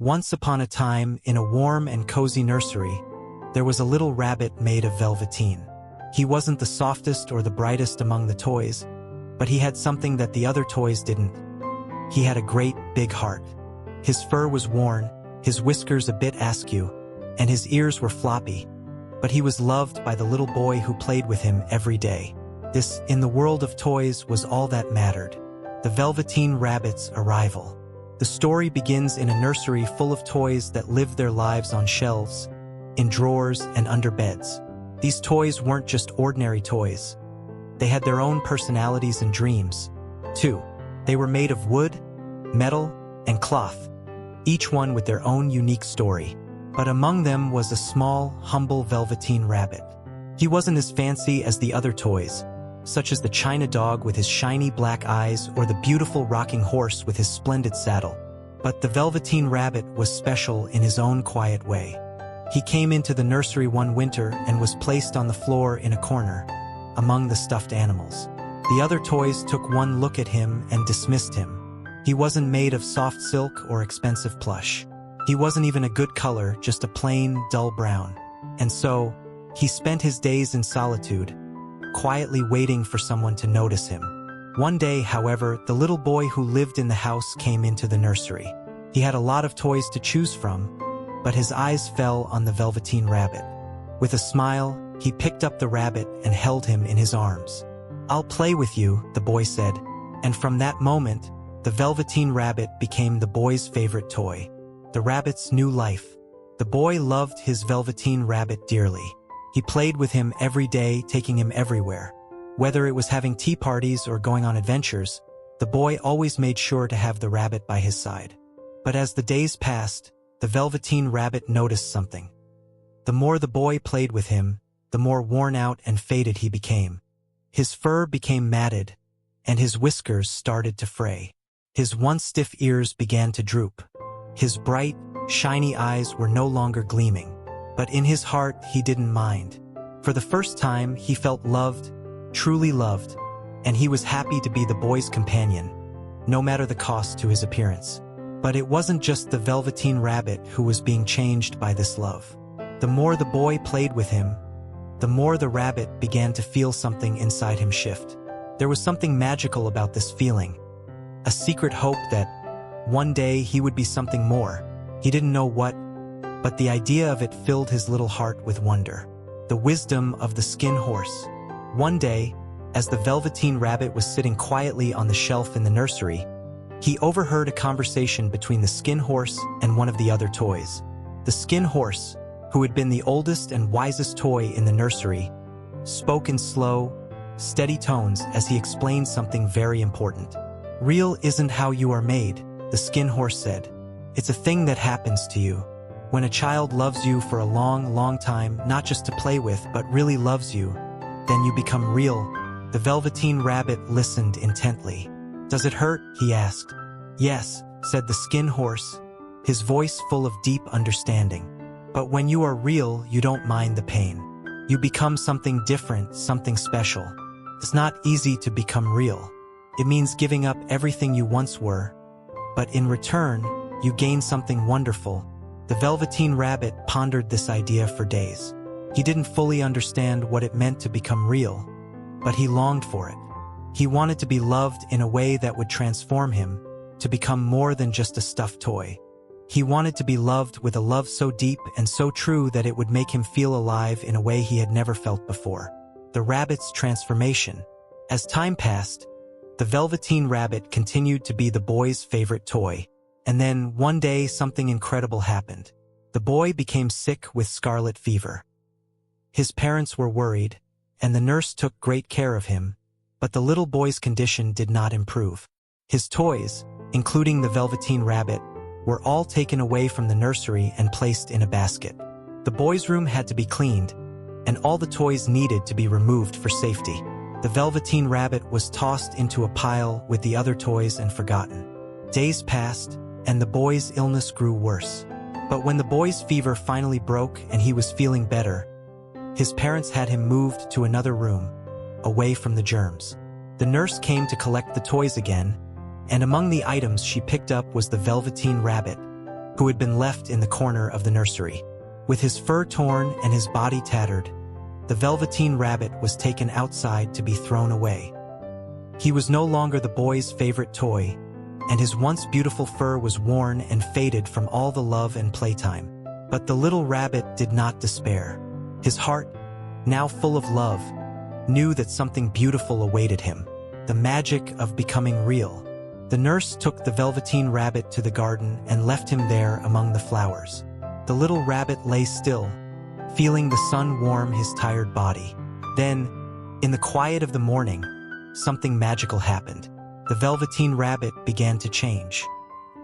Once upon a time, in a warm and cozy nursery, there was a little rabbit made of velveteen. He wasn't the softest or the brightest among the toys, but he had something that the other toys didn't. He had a great, big heart. His fur was worn, his whiskers a bit askew, and his ears were floppy, but he was loved by the little boy who played with him every day. This, in the world of toys, was all that mattered: the Velveteen Rabbit's arrival. The story begins in a nursery full of toys that lived their lives on shelves, in drawers and under beds. These toys weren't just ordinary toys. They had their own personalities and dreams, too. They were made of wood, metal, and cloth, each one with their own unique story. But among them was a small, humble Velveteen Rabbit. He wasn't as fancy as the other toys, such as the China dog with his shiny black eyes or the beautiful rocking horse with his splendid saddle. But the Velveteen Rabbit was special in his own quiet way. He came into the nursery one winter and was placed on the floor in a corner, among the stuffed animals. The other toys took one look at him and dismissed him. He wasn't made of soft silk or expensive plush. He wasn't even a good color, just a plain, dull brown. And so, he spent his days in solitude, quietly waiting for someone to notice him. One day, however, the little boy who lived in the house came into the nursery. He had a lot of toys to choose from, but his eyes fell on the Velveteen Rabbit. With a smile, he picked up the rabbit and held him in his arms. "I'll play with you," the boy said, and from that moment, the Velveteen Rabbit became the boy's favorite toy. The rabbit's new life. The boy loved his Velveteen Rabbit dearly. He played with him every day, taking him everywhere. Whether it was having tea parties or going on adventures, the boy always made sure to have the rabbit by his side. But as the days passed, the Velveteen Rabbit noticed something. The more the boy played with him, the more worn out and faded he became. His fur became matted, and his whiskers started to fray. His once stiff ears began to droop. His bright, shiny eyes were no longer gleaming. But in his heart, he didn't mind. For the first time, he felt loved, truly loved, and he was happy to be the boy's companion, no matter the cost to his appearance. But it wasn't just the Velveteen Rabbit who was being changed by this love. The more the boy played with him, the more the rabbit began to feel something inside him shift. There was something magical about this feeling, a secret hope that one day he would be something more. He didn't know what, but the idea of it filled his little heart with wonder. The wisdom of the skin horse. One day, as the Velveteen Rabbit was sitting quietly on the shelf in the nursery, he overheard a conversation between the skin horse and one of the other toys. The skin horse, who had been the oldest and wisest toy in the nursery, spoke in slow, steady tones as he explained something very important. "Real isn't how you are made," the skin horse said. "It's a thing that happens to you. When a child loves you for a long, long time, not just to play with, but really loves you, then you become real." The Velveteen Rabbit listened intently. "Does it hurt?" he asked. "Yes," said the skin horse, his voice full of deep understanding. "But when you are real, you don't mind the pain. You become something different, something special. It's not easy to become real. It means giving up everything you once were, but in return, you gain something wonderful." The Velveteen Rabbit pondered this idea for days. He didn't fully understand what it meant to become real, but he longed for it. He wanted to be loved in a way that would transform him, to become more than just a stuffed toy. He wanted to be loved with a love so deep and so true that it would make him feel alive in a way he had never felt before. The rabbit's transformation. As time passed, the Velveteen Rabbit continued to be the boy's favorite toy. And then, one day, something incredible happened. The boy became sick with scarlet fever. His parents were worried, and the nurse took great care of him, but the little boy's condition did not improve. His toys, including the Velveteen Rabbit, were all taken away from the nursery and placed in a basket. The boy's room had to be cleaned, and all the toys needed to be removed for safety. The Velveteen Rabbit was tossed into a pile with the other toys and forgotten. Days passed, and the boy's illness grew worse. But when the boy's fever finally broke and he was feeling better, his parents had him moved to another room, away from the germs. The nurse came to collect the toys again, and among the items she picked up was the Velveteen Rabbit, who had been left in the corner of the nursery. With his fur torn and his body tattered, the Velveteen Rabbit was taken outside to be thrown away. He was no longer the boy's favorite toy, and his once beautiful fur was worn and faded from all the love and playtime. But the little rabbit did not despair. His heart, now full of love, knew that something beautiful awaited him, the magic of becoming real. The nurse took the Velveteen Rabbit to the garden and left him there among the flowers. The little rabbit lay still, feeling the sun warm his tired body. Then, in the quiet of the morning, something magical happened. The Velveteen Rabbit began to change.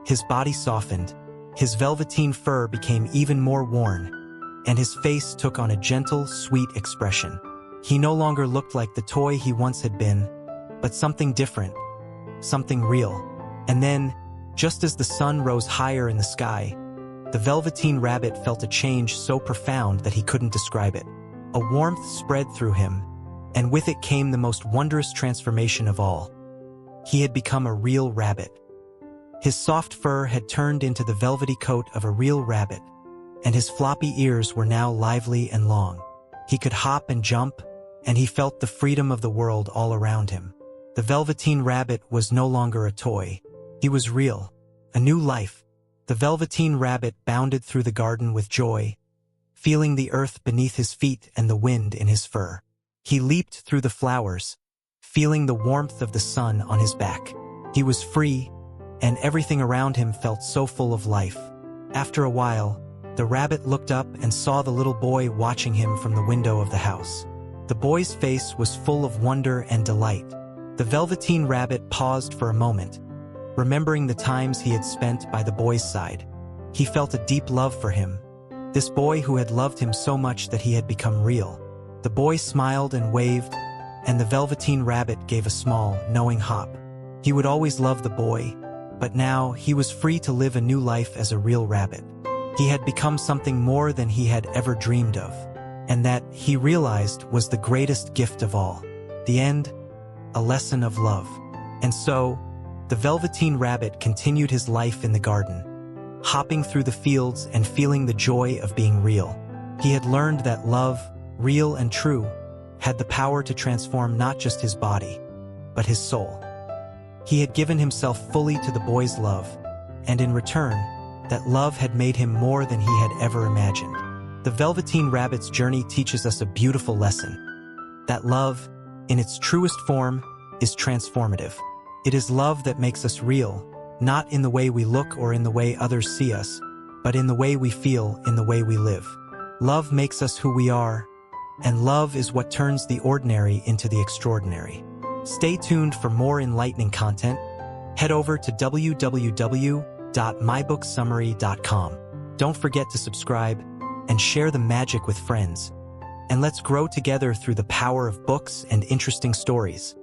His body softened, his velveteen fur became even more worn, and his face took on a gentle, sweet expression. He no longer looked like the toy he once had been, but something different, something real. And then, just as the sun rose higher in the sky, the Velveteen Rabbit felt a change so profound that he couldn't describe it. A warmth spread through him, and with it came the most wondrous transformation of all. He had become a real rabbit. His soft fur had turned into the velvety coat of a real rabbit, and his floppy ears were now lively and long. He could hop and jump, and he felt the freedom of the world all around him. The Velveteen Rabbit was no longer a toy. He was real, a new life. The Velveteen Rabbit bounded through the garden with joy, feeling the earth beneath his feet and the wind in his fur. He leaped through the flowers, feeling the warmth of the sun on his back. He was free, and everything around him felt so full of life. After a while, the rabbit looked up and saw the little boy watching him from the window of the house. The boy's face was full of wonder and delight. The Velveteen Rabbit paused for a moment, remembering the times he had spent by the boy's side. He felt a deep love for him, this boy who had loved him so much that he had become real. The boy smiled and waved, and the Velveteen Rabbit gave a small, knowing hop. He would always love the boy, but now he was free to live a new life as a real rabbit. He had become something more than he had ever dreamed of, and that, he realized, was the greatest gift of all. The end, a lesson of love. And so, the Velveteen Rabbit continued his life in the garden, hopping through the fields and feeling the joy of being real. He had learned that love, real and true, had the power to transform not just his body, but his soul. He had given himself fully to the boy's love, and in return, that love had made him more than he had ever imagined. The Velveteen Rabbit's journey teaches us a beautiful lesson, that love, in its truest form, is transformative. It is love that makes us real, not in the way we look or in the way others see us, but in the way we feel, in the way we live. Love makes us who we are, and love is what turns the ordinary into the extraordinary. Stay tuned for more enlightening content. Head over to www.mybooksummary.com. Don't forget to subscribe and share the magic with friends. And let's grow together through the power of books and interesting stories.